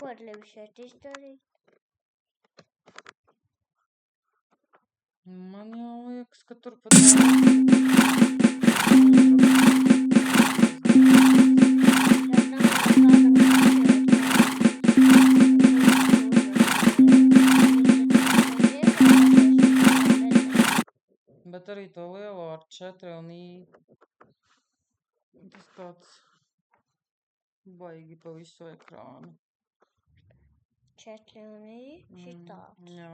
Ko ar Livu šeit izdarīt? Man jau liekas, ka tur pat bet arī to lielo ar 4 un I. Tas tāds baigi pa visu ekrānu. 4 un I, šitāds. Jā.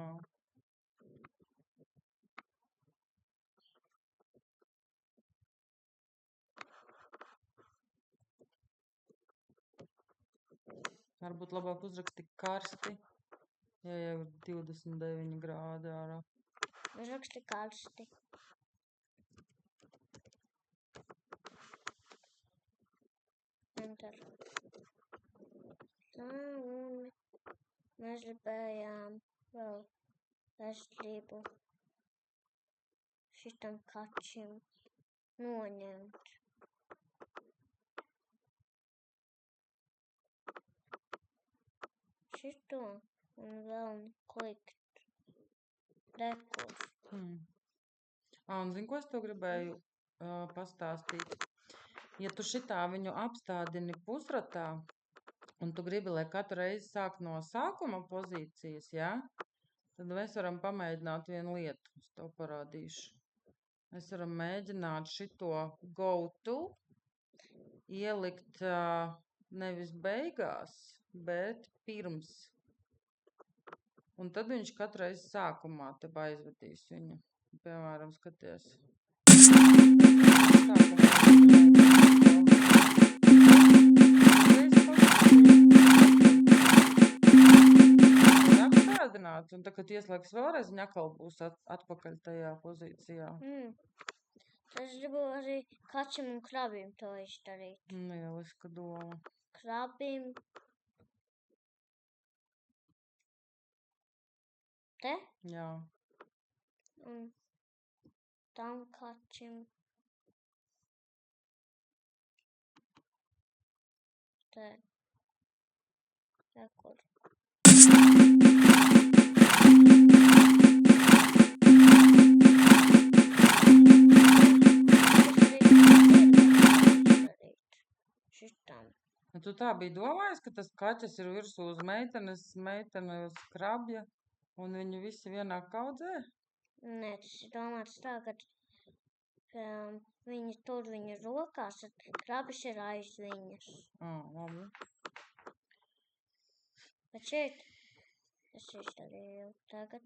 Varbūt labāk uzraksti karsti, ja jau 29 grādi ārā. Uzraksti karsti. Enter. Tā, un mēs gribējām vēl veselību šitam kačim noņemt. Šito un vēl klikt. Rekur. Un zini, ko es tev gribēju pastāstīt? Ja tu šitā viņu apstādini pusratā, un tu gribi, lai katru reizi sāk no sākuma pozīcijas, ja? Tad mēs varam pamēģināt vienu lietu. Es tev parādīšu. Mēs varam mēģināt šito go to ielikt nevis beigās, bet pirms. Un tad viņš katru reizi sākumā te aizvedīs viņu. Piemēram, skaties. Apstādināts, un tā, kad ieslēgs vēlreiz, viņa atkal būs atpakaļ tajā pozīcijā. Es gribu arī kačam un krabim to izdarīt. Lieliska doma. Krabim. Te? Jā. Un tam kačim. Te. Rekur. Šitam. Tu tā biji domājis, ka tas kaķis ir virsū uz meitene uz krabja, un viņi visi vienā kaudzē? Nē, tas ir domāts tā, ka viņi tur viņu rokās, tad krabis ir aiz viņas. Labi. Bet šeit es izdarīju tagad.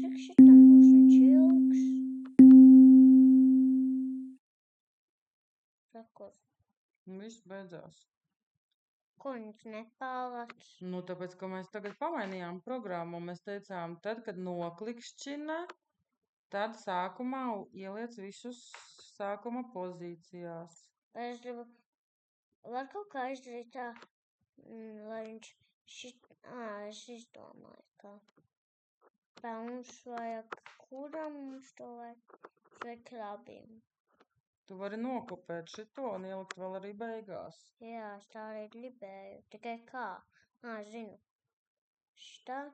Cik šitam būs viņš ilgs? Rekur. Viss beidzās. Ko viņš nepālats? Tāpēc, ka mēs tagad pamainījām programmu, mēs teicām, tad, kad noklikšķina, tad sākumā ieliec visus sākuma pozīcijās. Es gribu, var kaut kā izdarīt tā, lai viņš es izdomāju, ka mums vajag, kuram mums to vajag, vai krabim. Tu vari nokopēt šito un ielikt vēl arī beigās. Jā, es tā arī gribēju, tikai kā? Zinu. Šitā.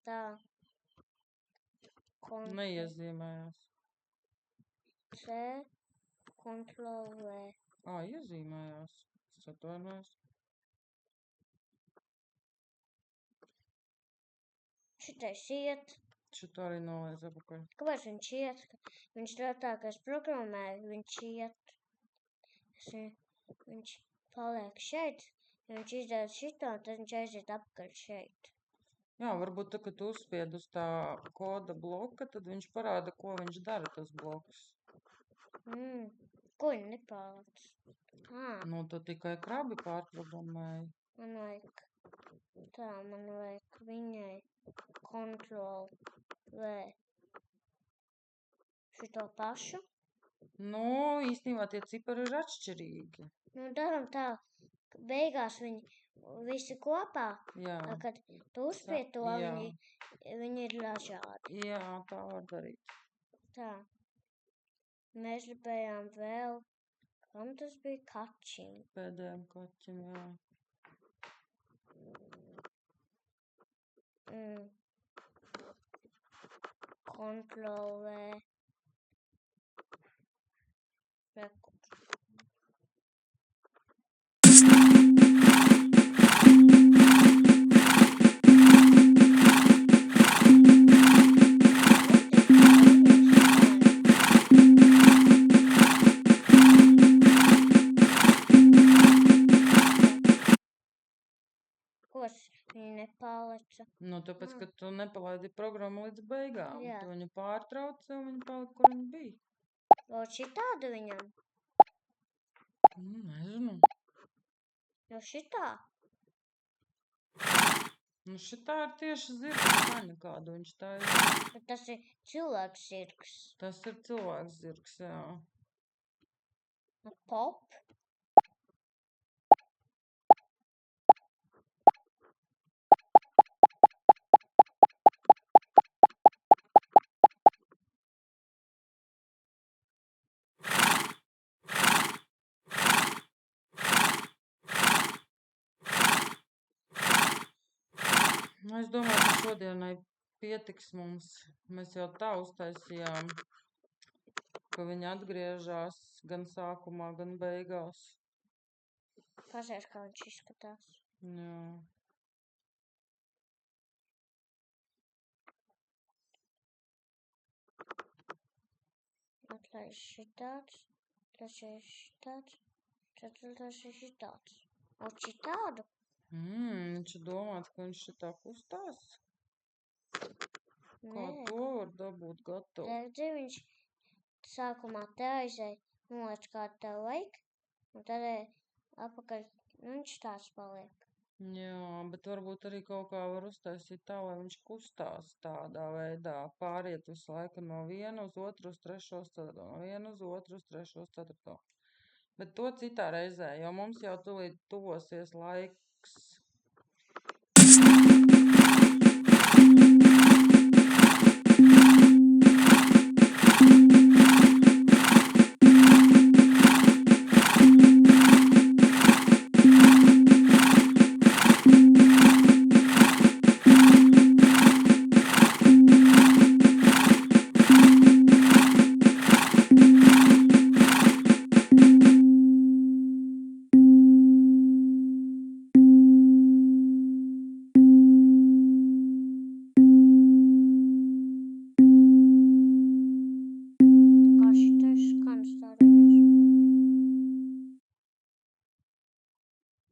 Tā. Neiezīmējās. C, Ctrl V. Iezīmējās. Es atvainojos. Šitais iet. Šito arī noliec apakaļ. Kāpēc viņš iet? Viņš tā, ka es programmēju, viņš iet. Viņš paliek šeit, ja viņš izdara šito, tad viņš aiziet apakaļ šeit. Jā, varbūt tā, kad tu uzspied uz tā koda bloka, tad viņš parāda, ko viņš dara, tas bloks. Ko viņa nepārlec? Nu, tu tikai krabi pārprogrammēji. Man vajag viņai Ctrl V. Šito pašu. Nu, īstenībā tie cipari ir atšķirīgi. Nu, daram tā, ka beigās viņi visi kopā, Jā. kad tu uzspied to, viņi ir dažādi. Jā, tā var darīt. Tā. Mēs gribējām vēl, kam tas bija kačim? Pēdējiem kaķim, jā. Ctrl V. Rekur. Viņa nepaleca. Nu, tāpēc, ka tu nepalaidi programmu līdz beigām. Jā. Tu viņu pārtrauci un viņa palika, kur viņa bija. Vēl šitāda viņam? Nezinu. Jau šitā? Nu, šitā ir tieši zirga skaņa, kādu viņš taisa. Bet tas ir cilvēks zirgs. Tas ir cilvēks zirgs, jā. Pop? Es domāju, ka šodienai pietiks mums. Mēs jau tā uztaisījām, ka viņi atgriežās gan sākumā, gan beigās. Pazies, kā viņš izskatās. Jā. Atlaist šitāds, tas ir šitāds, ceturtais ir šitāds. O šitādu? Viņš ir domāts, ka viņš šitā kustās. Kā to var dabūt gatavu? Redzi, viņš sākumā te aizēja, noliec kā tev vajag, un tad apakaļ, viņš tāds paliek. Jā, bet varbūt arī kaut kā var uztaisīt tā, lai viņš kustās tādā veidā. Pāriet visu laiku no viena uz otru, uz trešo, uz ceturto, no viena uz otru, uz trešo, uz ceturto. Bet to citā reizē, jo mums jau tūlīt tuvosies laiks.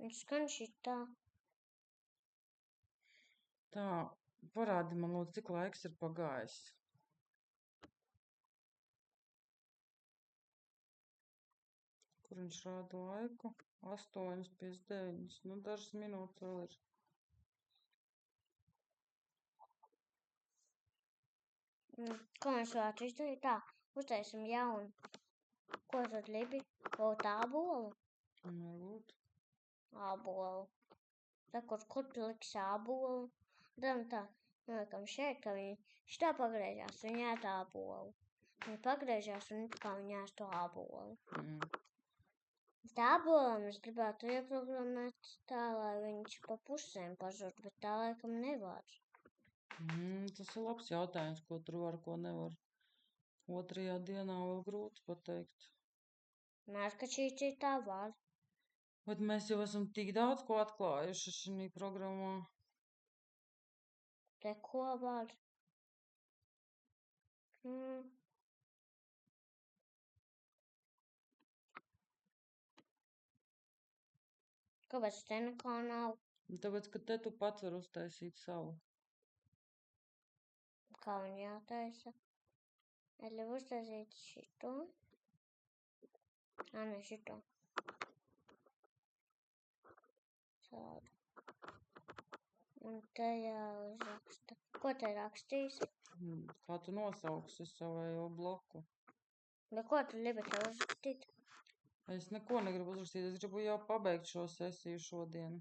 Viņš skan šitā. Tā, parādi man lūdzu, cik laiks ir pagājis. Kur viņš rāda laiku? 8:59. Nu, dažas minūtes vēl ir. Ko mēs varētu izdarīt tā? Uztaisim jaunu. Ko tad libi? Kaut ābolu? Varbūt. Ābolu. Tā, kur tu liksi ābolu? Daram tā, noliekam šeit, ka viņi šitā pagriežās, viņi ēd ābolu. Viņi pagriežās un it kā viņi ēst to ābolu. Tā ābolam es gribētu ieprogrammēt tā, lai viņš pa pusēm pazūd, bet tā laikam nevar. Tas ir labs jautājums, ko tur var, ko nevar. Otrajā dienā vēl grūti pateikt. Mēs, ka šī citā var. Bet mēs jau esam tik daudz ko atklājuši šī programmā. Te ko var? Kāpēc te nekā nav? Tāpēc, ka te tu pats var uztaisīt savu. Kā man jātaisa? Es ļauju uztaisīt šito. Ne, šito. Tādu. Un te jāuzraksta. Ko te rakstīsi? Kā tu nosauksi savējo bloku? Bet ko tu gribi te uzrakstīt? Es neko negribu uzrakstīt, es gribu jau pabeigt šo sesiju šodien.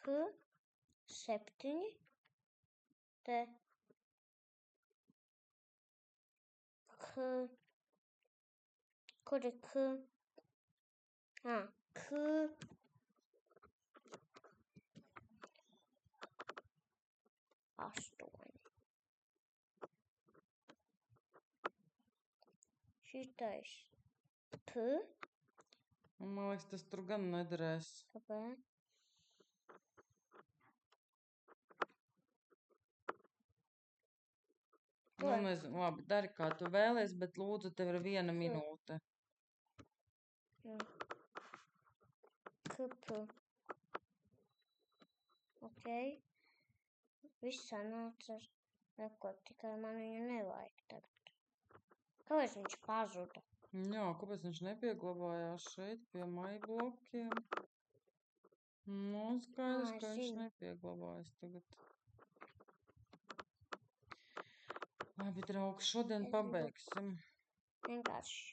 K7. Te. Kur ir K? K. 8. Šitais P. Man liekas, tas tur gan nederēs. Kāpēc? Nu, nezinu, labi, dari kā tu vēlies, bet lūdzu, tev ir 1 minūte. Kupu. Ok. Viss sanāca ar rekord, tikai man viņu nevajag tagad. Kāpēc viņš pazuda? Jā, kāpēc viņš nepieglabājās šeit pie maiblokiem? Nu, skaidrs, ka viņš nepieglabājas tagad. Labi, draugi, šodien pabeigsim. Vienkārši.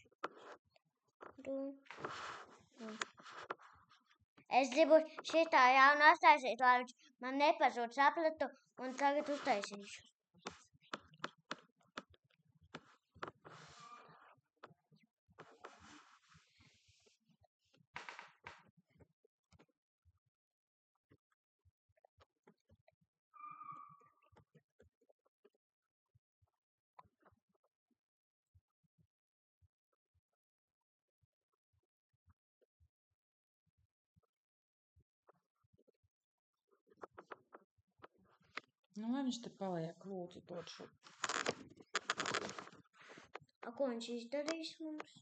Es gribu šitā jaunu uztaisīt, lai viņš man nepazūd saplatu, un tagad uztaisīšu. Nu, lai viņš te paliek, lūdzu, dod šo. Ko viņš izdarīs mums?